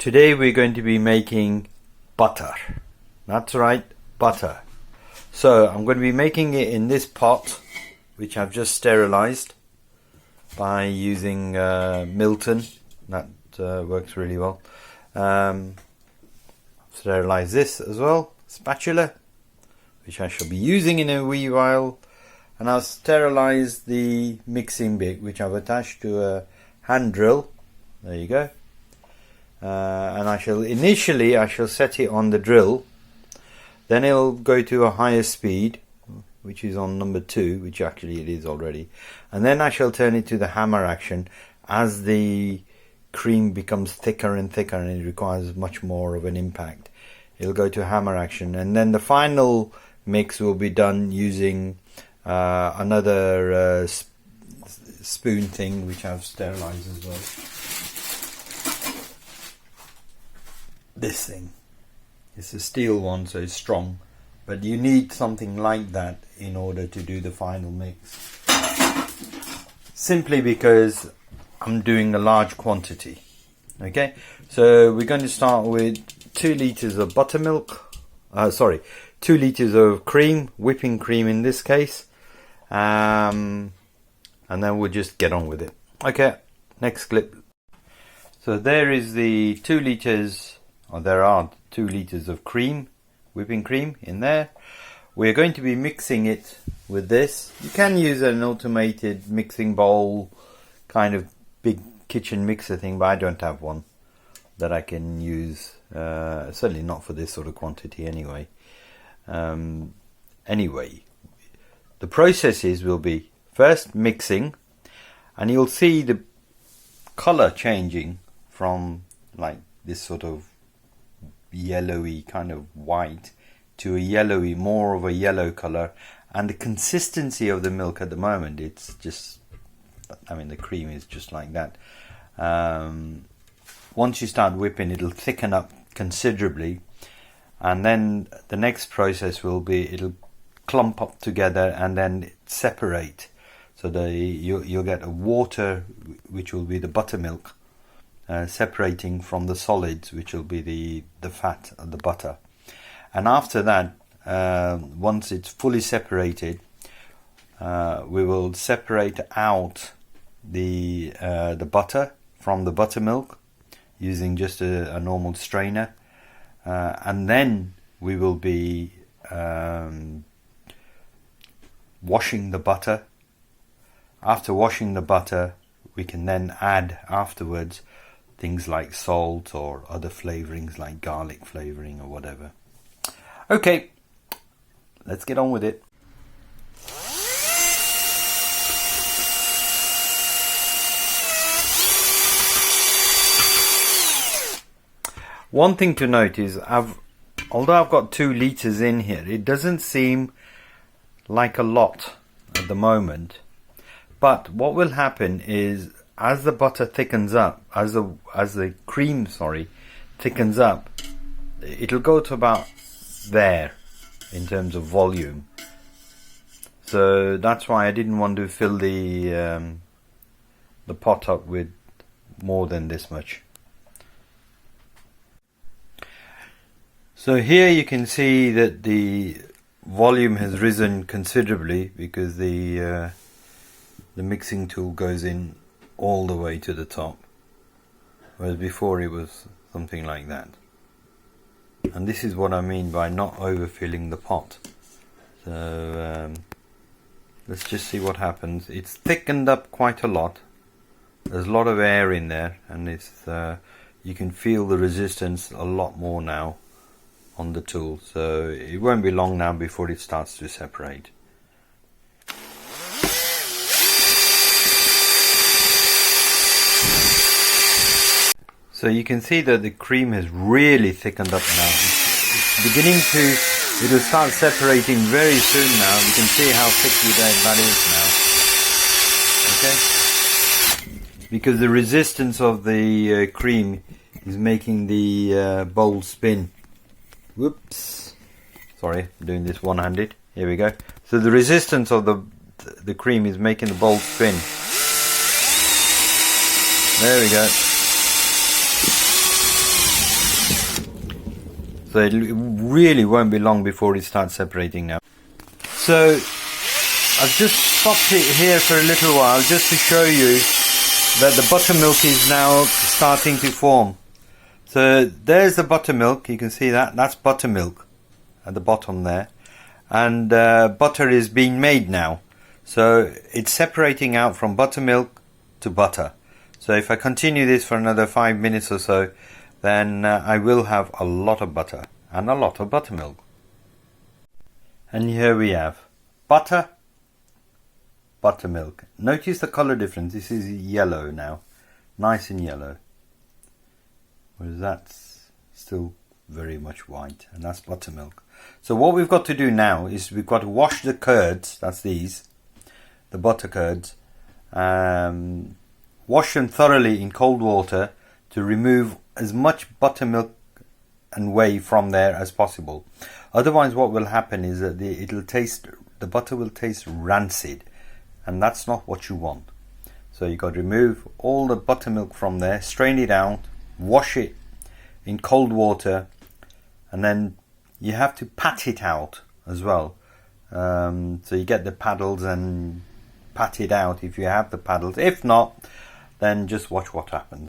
Today we're going to be making butter. That's right, butter. So I'm going to be making it in this pot, which I've just sterilized by using Milton. That works really well. Sterilize this as well, spatula, which I shall be using in a wee while. And I'll sterilize the mixing bit, which I've attached to a hand drill. There you go. And I shall set it on the drill. Then it'll go to a higher speed, which is on number 2, which actually it is already. And then I shall turn it to the hammer action as the cream becomes thicker and thicker and it requires much more of an impact. It'll go to hammer action, and then the final mix will be done using another spoon thing, which I've sterilized as well. This thing, it's a steel one, so it's strong, but you need something like that in order to do the final mix, simply because I'm doing a large quantity. Okay, so we're going to start with 2 liters of buttermilk, 2 liters of cream, whipping cream in this case, and then we'll just get on with it. Okay, next clip. So there is the 2 liters, or there are 2 liters of cream, whipping cream in there. We're going to be mixing it with this. You can use an automated mixing bowl, kind of big kitchen mixer thing, but I don't have one that I can use, certainly not for this sort of quantity anyway. Anyway, the processes will be first mixing, and you'll see the color changing from like this sort of yellowy kind of white to a yellowy, more of a yellow color. And the consistency of the milk at the moment, it's just, I mean, the cream is just like that. Once you start whipping, it'll thicken up considerably, and then the next process will be it'll clump up together and then separate. So you'll get a water, which will be the buttermilk, separating from the solids, which will be the fat of the butter. And after that, once it's fully separated, we will separate out the butter from the buttermilk using just a normal strainer, and then we will be washing the butter. After washing the butter, we can then add afterwards things like salt or other flavorings like garlic flavoring or whatever. Okay, let's get on with it. One thing to note is, although I've got 2 liters in here, it doesn't seem like a lot at the moment. But what will happen is, as the butter thickens up, as the cream, thickens up, it'll go to about there in terms of volume. So that's why I didn't want to fill the pot up with more than this much. So here you can see that the volume has risen considerably because the mixing tool goes in all the way to the top, whereas before it was something like that. And this is what I mean by not overfilling the pot. So let's just see what happens. It's thickened up quite a lot. There's a lot of air in there, and it's you can feel the resistance a lot more now on the tool. So it won't be long now before it starts to separate. So you can see that the cream has really thickened up now. It's beginning to, it'll start separating very soon now. You can see how thick that is now. Okay? Because the resistance of the cream is making the bowl spin. Whoops. Sorry, I'm doing this one-handed. Here we go. So the resistance of the cream is making the bowl spin. There we go. So it really won't be long before it starts separating now. So I've just stopped it here for a little while just to show you that the buttermilk is now starting to form. So there's the buttermilk, you can see that, that's buttermilk at the bottom there. And butter is being made now. So it's separating out from buttermilk to butter. So if I continue this for another 5 minutes or so, then I will have a lot of butter and a lot of buttermilk. And here we have butter, buttermilk. Notice the color difference. This is yellow now, nice and yellow, whereas that's still very much white, and that's buttermilk. So what we've got to do now is we've got to wash the curds, that's these, the butter curds, wash them thoroughly in cold water to remove as much buttermilk and whey from there as possible. Otherwise what will happen is that the butter will taste rancid, and that's not what you want. So you've got to remove all the buttermilk from there, strain it out, wash it in cold water, and then you have to pat it out as well. So you get the paddles and pat it out if you have the paddles. If not, then just watch what happens.